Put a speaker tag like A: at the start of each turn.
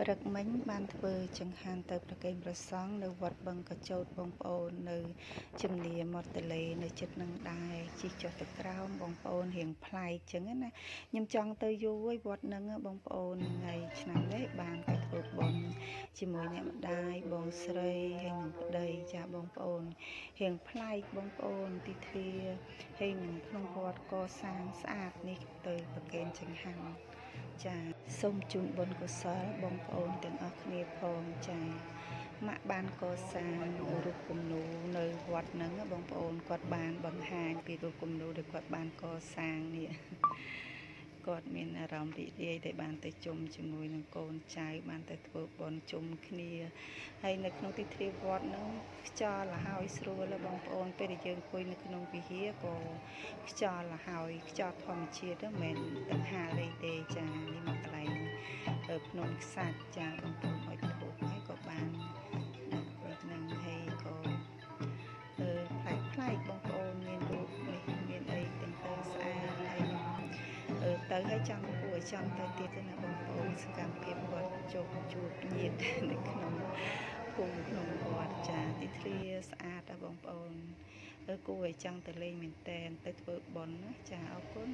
A: ព្រឹកមិញបានធ្វើចង្ហាន់ទៅប្រគេនព្រះសង្ឃនៅវត្តបឹងកញ្ចោតបងប្អូននៅជំនាមាត់ទន្លេនៅចិត្តនឹងដែរជិះចុះទៅក្រោមបងប្អូនរៀងប្លែកចឹងណាខ្ញុំចង់ទៅយូរហើយវត្តហ្នឹងបងប្អូនថ្ងៃឆ្នាំនេះបានក៏ធ្វើបុណ្យជាមួយអ្នកម្ដាយបងស្រីហើយនឹងប្តីចាបងប្អូនរៀងប្លែកបងប្អូនទីធ្លាហើយនឹងក្នុងវត្តកសាងស្អាតនេះទៅប្រគេនចង្ហាន់ចាសូមជូនបុណ្យកុសលបងប្អូនទាំងអស់គ្នាផងចាម៉ាក់បានកសាងរូបគំនូរនៅវត្តហ្នឹងបងប្អូនគាត់បានបង្ហាញពីរូបគំនូរដែលគាត់បានកសាងនេះគាត់មានអារម្មណ៍រីករាយដែលបានទៅជុំជាមួយនឹងកូនចៅបានទៅធ្វើបុណ្យជុំគ្នាហើយនៅក្នុងទីធ្លាវត្តហ្នឹងខ្យល់លហើយស្រួលបងប្អូនពេលដែលយើងអង្គុយនៅក្នុងវិហារក៏ខ្យល់លហើយខ្យល់ធម្មជាតិមិនមែនទាំងហាលទេចានេះមកកន្លែងភ្នំខ្សាច់ចាបងប្អូនអុជធូបហើយក៏បានដាក់ដូចហ្នឹងហើយក៏ប្លែកបងប្អូនមានរូបនេះមានអីទាំងទៅស្អាតហើយទៅឲ្យចង់គួរឲ្យចង់ទៅទៀតណាបងប្អូនសកម្មភាពវត្តជួបញាតិនៅក្នុងភូមិក្នុងវត្តចាទីធ្លាស្អាតបងប្អូនគួរឲ្យចង់ទៅលេងមែនតែនទៅធ្វើបុណ្យណាចាអរគុណ